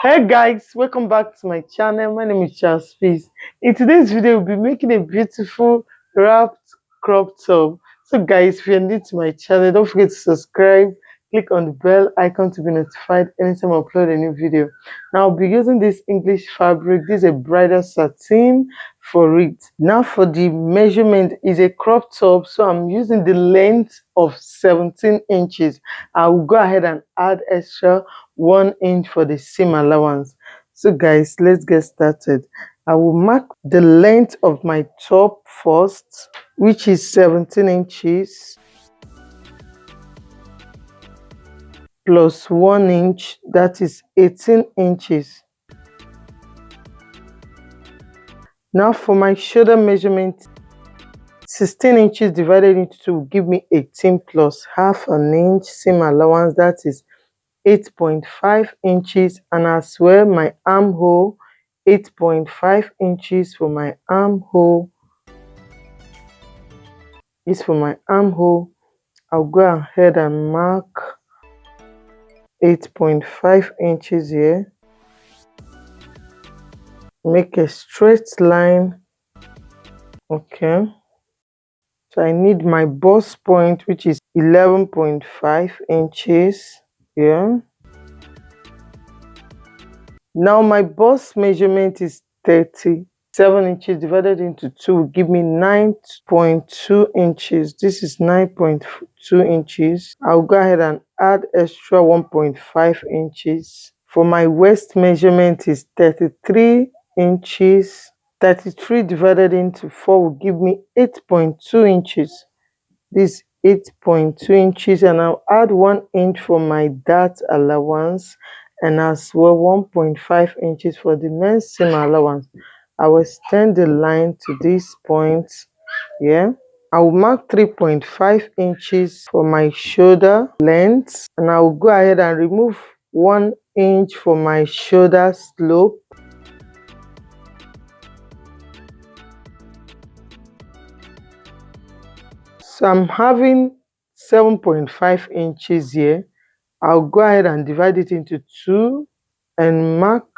Hey guys, welcome back to my channel. My name is Charles Peace. In today's video, we'll be making a beautiful wrapped crop top. So guys, if you're new to my channel, don't forget to subscribe, click on the bell icon to be notified anytime I upload a new video. Now I'll be using this English fabric. This is a bridal satin for it. Now for the measurement is a crop top, so I'm using the length of 17 inches. I will go ahead and add extra 1 inch for the seam allowance. So guys, let's get started. I will mark the length of my top first, which is 17 inches plus 1 inch, that is 18 inches. Now for my shoulder measurement, 16 inches divided into 2 will give me 18 plus half an inch seam allowance, that is 8.5 inches, and as well my armhole, 8.5 inches for my armhole is for my armhole. I'll go ahead and mark 8.5 inches here. Make a straight line. Okay. So I need my bust point, which is 11.5 inches here. Now my bust measurement is 37 inches divided into 2 will give me 9.2 inches. This is 9.2 inches. I'll go ahead and add extra 1.5 inches. For my waist measurement is 33 inches. 33 divided into 4 will give me 8.2 inches. This 8.2 inches, and I'll add 1 inch for my dart allowance, and as well 1.5 inches for the men's seam allowance. I will extend the line to this point here. I will mark 3.5 inches for my shoulder length, and I will go ahead and remove 1 inch for my shoulder slope. So I'm having 7.5 inches here. I'll go ahead and divide it into 2 and mark,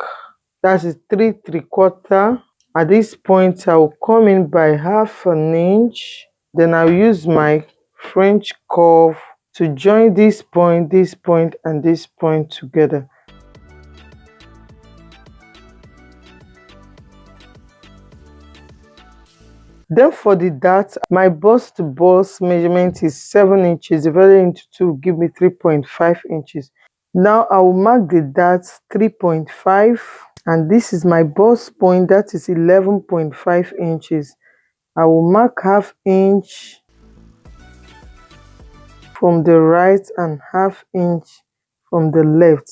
that is 3/3. At this point, I'll come in by half an inch. Then I'll use my French curve to join this point, and this point together. Then for the dart, my bust to bust measurement is 7 inches divided into 2 will give me 3.5 inches. Now I will mark the dart 3.5, and this is my bust point, that is 11.5 inches. I will mark half inch from the right and half inch from the left,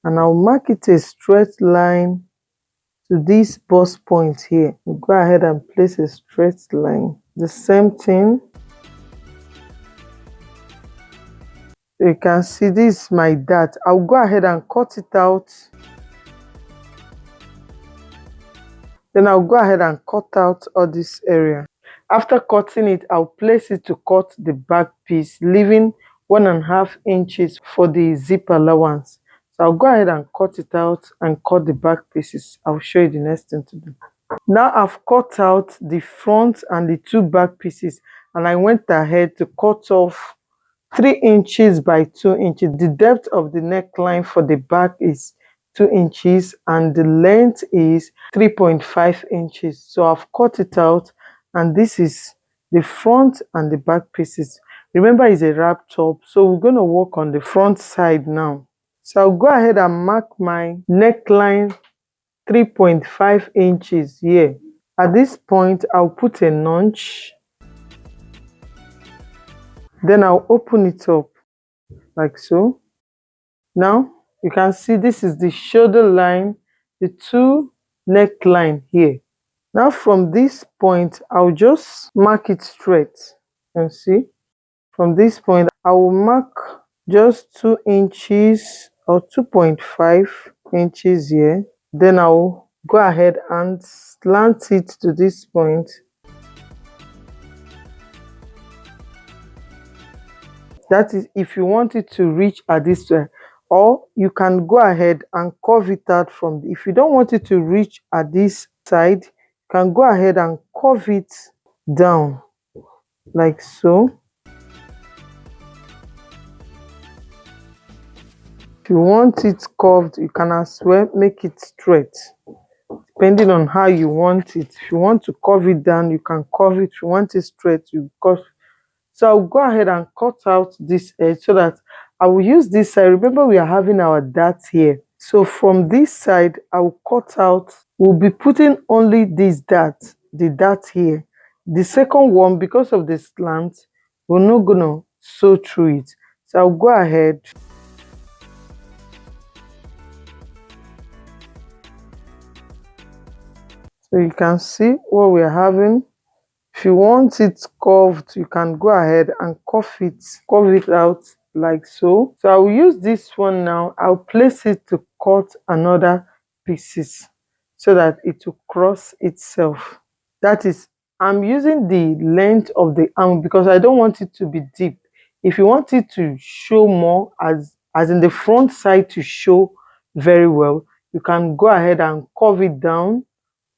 and I'll mark it a straight line to this bust point here. We'll go ahead and place a straight line. The same thing. You can see this is my dart. I'll go ahead and cut it out. Then I'll go ahead and cut out all this area. After cutting it, I'll place it to cut the back piece, leaving 1.5 inches for the zip allowance. So I'll go ahead and cut it out and cut the back pieces. I'll show you the next thing to do. Now I've cut out the front and the 2 back pieces, and I went ahead to cut off 3 inches by 2 inches. The depth of the neckline for the back is 2 inches and the length is 3.5 inches. So I've cut it out, and this is the front and the back pieces. Remember, it's a wrap top, so we're going to work on the front side now. So I'll go ahead and mark my neckline 3.5 inches here. At this point, I'll put a notch. Then I'll open it up like so. Now you can see this is the shoulder line, the 2 neckline here. Now from this point, I'll just mark it straight. And see, from this point, I will mark just 2 inches or 2.5 inches here. Then I'll go ahead and slant it to this point. That is if you want it to reach at this Or you can go ahead and curve it out from if you don't want it to reach at this side, you can go ahead and curve it down like so. If you want it curved, you can as well make it straight depending on how you want it. If you want to curve it down, you can curve it. If you want it straight, you curve. So I'll go ahead and cut out this edge so that I will use this side. Remember, we are having our dart here. So from this side, I will cut out. We'll be putting only this dart, the dart here. The second one, because of the slant, we're not gonna sew through it. So I'll go ahead. So you can see what we're having. If you want it curved, you can go ahead and curve it out like so. So I'll use this one now. I'll place it to cut another pieces so that it will cross itself. That is, I'm using the length of the arm because I don't want it to be deep. If you want it to show more, as in the front side to show very well, you can go ahead and curve it down,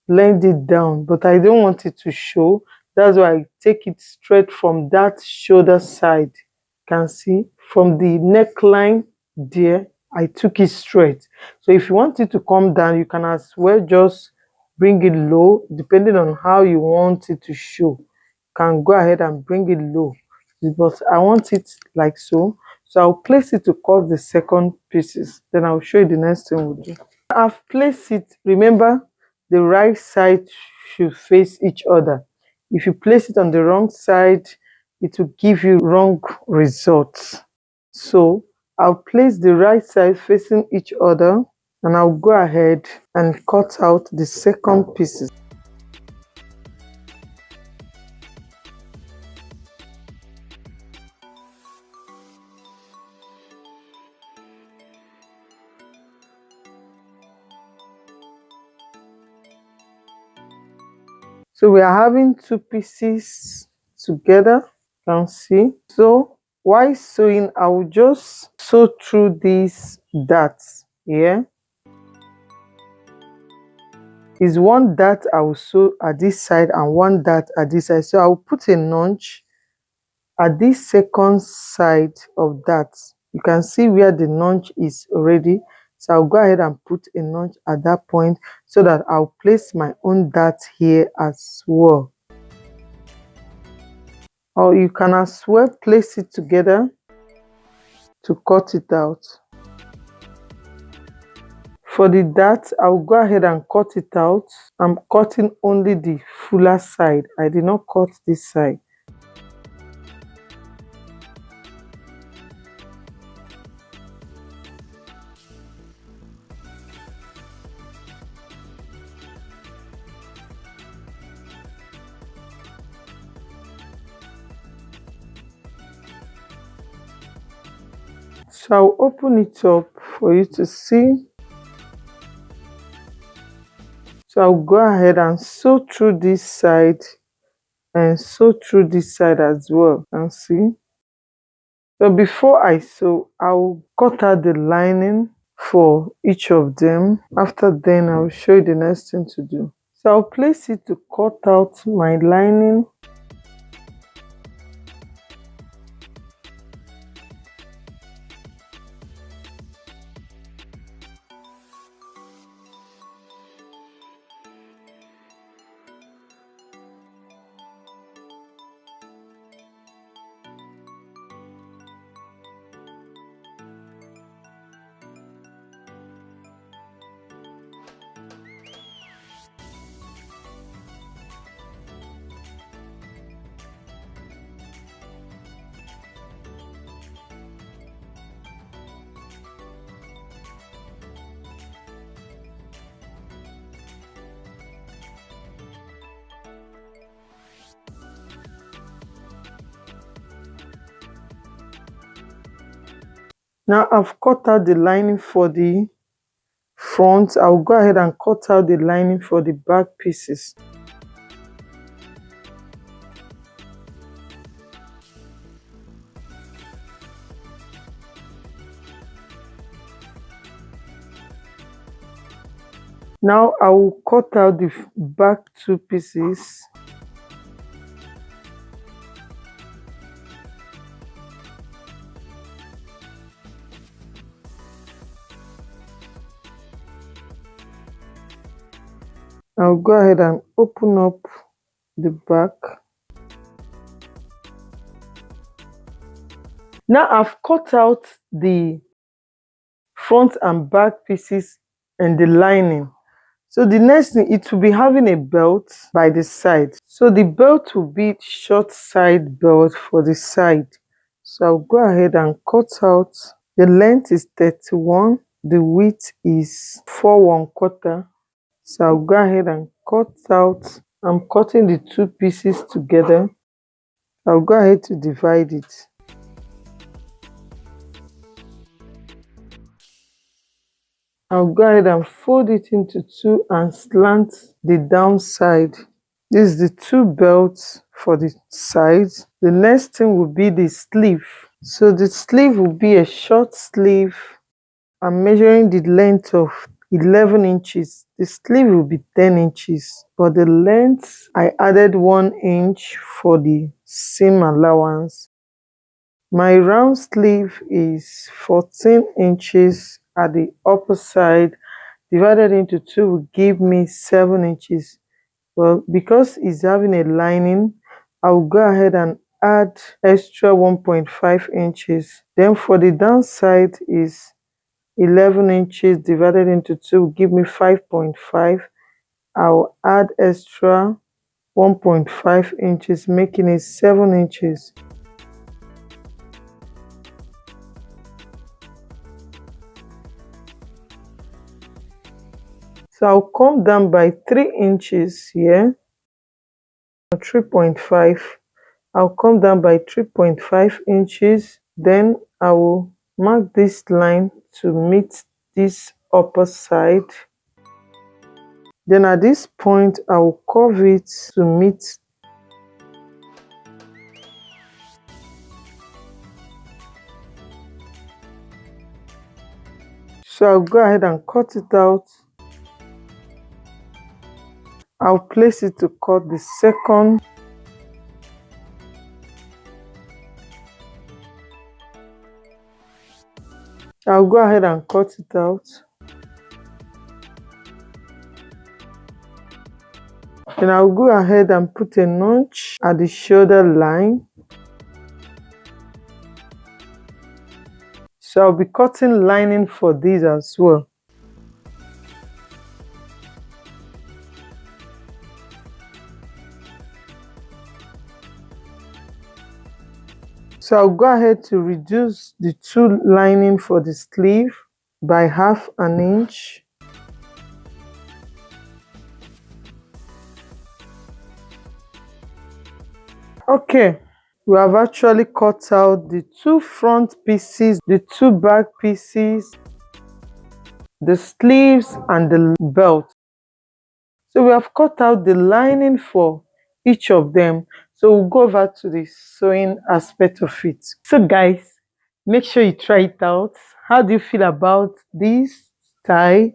blend it down, but I don't want it to show. That's why I take it straight from that shoulder side. You can see from the neckline there, I took it straight. So if you want it to come down, you can as well just bring it low depending on how you want it to show. You can go ahead and bring it low, but I want it like so. So I'll place it to cut the second pieces. Then I'll show you the next thing we'll do. I've placed it. Remember, the right side should face each other. If you place it on the wrong side, it will give you wrong results. So I'll place the right side facing each other, and I'll go ahead and cut out the second pieces. So we are having two pieces together, you can see. So while sewing, I will just sew through these darts here. Is one dart I will sew at this side and one dart at this side. So I will put a notch at this second side of that. You can see where the notch is already. So I'll go ahead and put a notch at that point so that I'll place my own dart here as well. Or you can as well place it together to cut it out. For the dart, I'll go ahead and cut it out. I'm cutting only the fuller side. I did not cut this side. So I'll open it up for you to see. So I'll go ahead and sew through this side and sew through this side as well. You can see. So before I sew, I'll cut out the lining for each of them. After then, I'll show you the next thing to do. So I'll place it to cut out my lining. Now I've cut out the lining for the front. I'll go ahead and cut out the lining for the back pieces. Now I will cut out the back two pieces. I'll go ahead and open up the back. Now I've cut out the front and back pieces and the lining. So the next thing, it will be having a belt by the side. So the belt will be short side belt for the side. So I'll go ahead and cut out. The length is 31. The width is 4 1/4. So I'll go ahead and cut out. I'm cutting the two pieces together. I'll go ahead to divide it. I'll go ahead and fold it into two and slant the downside. This is the two belts for the sides. The next thing will be the sleeve. So the sleeve will be a short sleeve. I'm measuring the length of 11 inches. The sleeve will be 10 inches, but the length, I added 1 inch for the seam allowance. My round sleeve is 14 inches at the upper side. Divided into 2 will give me 7 inches. Well, because it's having a lining, I'll go ahead and add extra 1.5 inches. Then for the downside is 11 inches divided into 2 will give me 5.5. I'll add extra 1.5 inches, making it 7 inches. So I'll come down by 3 inches here, 3.5. I'll come down by 3.5 inches. Then I will mark this line to meet this upper side. Then at this point, I will curve it to meet. So I'll go ahead and cut it out. I'll place it to cut the second. I'll go ahead and cut it out. Then I'll go ahead and put a notch at the shoulder line. So I'll be cutting lining for these as well. So I'll go ahead to reduce the two lining for the sleeve by 1/2 inch. Okay, we have actually cut out the two front pieces, the two back pieces, the sleeves and the belt. So we have cut out the lining for each of them. So we'll go over to the sewing aspect of it. So guys, make sure you try it out. How do you feel about this style?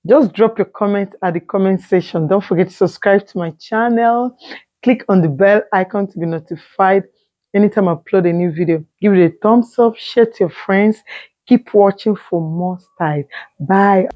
Just drop your comment at the comment section. Don't forget to subscribe to my channel. Click on the bell icon to be notified anytime I upload a new video. Give it a thumbs up, share to your friends. Keep watching for more style. Bye.